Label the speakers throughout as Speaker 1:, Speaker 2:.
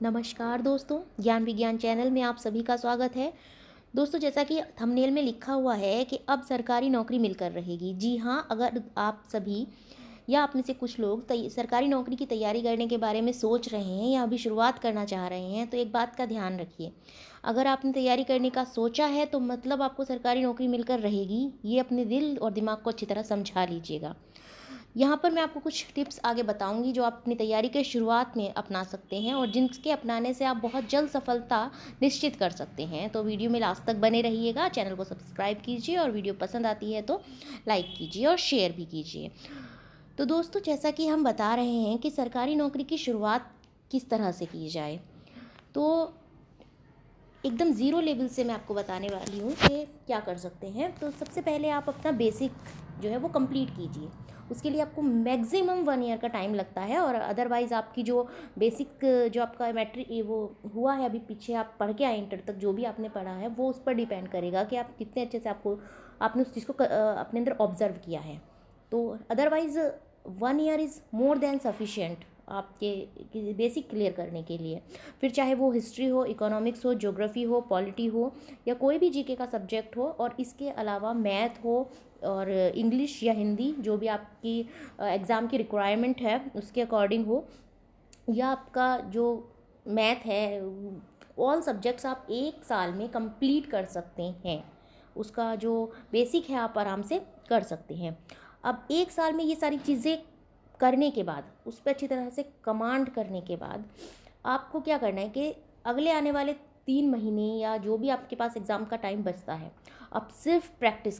Speaker 1: नमस्कार दोस्तों, ज्ञान विज्ञान चैनल में आप सभी का स्वागत है। दोस्तों, जैसा कि थंबनेल में लिखा हुआ है कि अब सरकारी नौकरी मिलकर रहेगी। जी हाँ, अगर आप सभी या आप में से कुछ लोग सरकारी नौकरी की तैयारी करने के बारे में सोच रहे हैं या अभी शुरुआत करना चाह रहे हैं, तो एक बात का ध्यान रखिए। अगर आपने तैयारी करने का सोचा है तो मतलब आपको सरकारी नौकरी मिलकर रहेगी। ये अपने दिल और दिमाग को अच्छी तरह समझा लीजिएगा। यहाँ पर मैं आपको कुछ टिप्स आगे बताऊंगी जो आप अपनी तैयारी के शुरुआत में अपना सकते हैं और जिनके अपनाने से आप बहुत जल्द सफलता निश्चित कर सकते हैं। तो वीडियो में लास्ट तक बने रहिएगा। चैनल को सब्सक्राइब कीजिए और वीडियो पसंद आती है तो लाइक कीजिए और शेयर भी कीजिए। तो दोस्तों, जैसा कि हम बता रहे हैं कि सरकारी नौकरी की शुरुआत किस तरह से की जाए, तो एकदम ज़ीरो लेवल से मैं आपको बताने वाली हूँ कि क्या कर सकते हैं। तो सबसे पहले आप अपना बेसिक जो है वो कंप्लीट कीजिए। उसके लिए आपको मैक्सिमम 1 ईयर का टाइम लगता है और अदरवाइज़ आपकी जो बेसिक जो आपका मैट्रिक वो हुआ है, अभी पीछे आप पढ़ के आए इंटर तक जो भी आपने पढ़ा है, वो उस पर डिपेंड करेगा कि आप कितने अच्छे से आपने उस चीज़ को अपने अंदर ऑब्जर्व किया है। तो otherwise 1 year is more than sufficient आपके बेसिक क्लियर करने के लिए। फिर चाहे वो हिस्ट्री हो, इकोनॉमिक्स हो, ज्योग्राफी हो, पॉलिटी हो या कोई भी जीके का सब्जेक्ट हो, और इसके अलावा मैथ हो और इंग्लिश या हिंदी, जो भी आपकी एग्ज़ाम की रिक्वायरमेंट है उसके अकॉर्डिंग हो, या आपका जो मैथ है, ऑल सब्जेक्ट्स आप 1 साल में कंप्लीट कर सकते हैं। उसका जो बेसिक है आप आराम से कर सकते हैं। अब 1 साल में ये सारी चीज़ें करने के बाद, उस पर अच्छी तरह से कमांड करने के बाद, आपको क्या करना है कि अगले आने वाले 3 महीने या जो भी आपके पास एग्ज़ाम का टाइम बचता है, आप सिर्फ प्रैक्टिस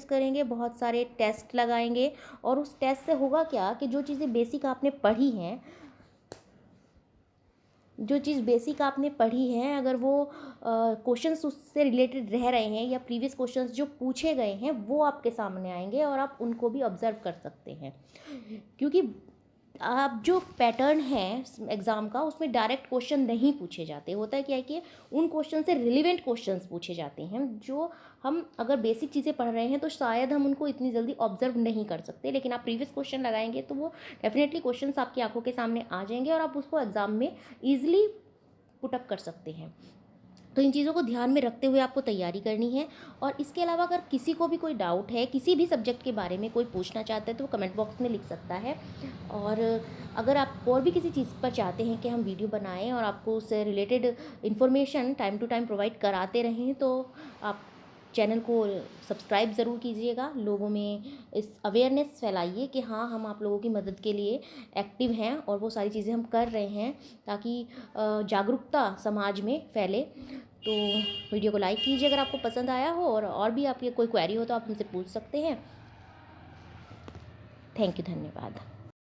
Speaker 1: करेंगे, बहुत सारे टेस्ट लगाएंगे। और उस टेस्ट से होगा क्या कि जो चीज़ बेसिक आपने पढ़ी हैं, अगर वो क्वेश्चंस उससे रिलेटेड रह रहे हैं या प्रीवियस क्वेश्चंस जो पूछे गए हैं वो आपके सामने आएंगे और आप उनको भी ऑब्जर्व कर सकते हैं। क्योंकि आप जो पैटर्न है एग्ज़ाम का, उसमें डायरेक्ट क्वेश्चन नहीं पूछे जाते। होता है क्या है कि उन क्वेश्चन से रिलेवेंट क्वेश्चंस पूछे जाते हैं जो हम अगर बेसिक चीज़ें पढ़ रहे हैं तो शायद हम उनको इतनी जल्दी ऑब्जर्व नहीं कर सकते, लेकिन आप प्रीवियस क्वेश्चन लगाएंगे तो वो डेफिनेटली क्वेश्चंस आपकी आंखों के सामने आ जाएंगे और आप उसको एग्ज़ाम में ईजिली पुटअप कर सकते हैं। तो इन चीज़ों को ध्यान में रखते हुए आपको तैयारी करनी है। और इसके अलावा अगर किसी को भी कोई डाउट है, किसी भी सब्जेक्ट के बारे में कोई पूछना चाहता है, तो वो कमेंट बॉक्स में लिख सकता है। और अगर आप और भी किसी चीज़ पर चाहते हैं कि हम वीडियो बनाएं और आपको उससे related information time to time provide कराते रहें, तो आप चैनल को सब्सक्राइब ज़रूर कीजिएगा। लोगों में इस अवेयरनेस फैलाइए कि हाँ, हम आप लोगों की मदद के लिए एक्टिव हैं और वो सारी चीज़ें हम कर रहे हैं ताकि जागरूकता समाज में फैले। तो वीडियो को लाइक कीजिए अगर आपको पसंद आया हो, और भी आपकी कोई क्वेरी हो तो आप हमसे पूछ सकते हैं। थैंक यू, धन्यवाद।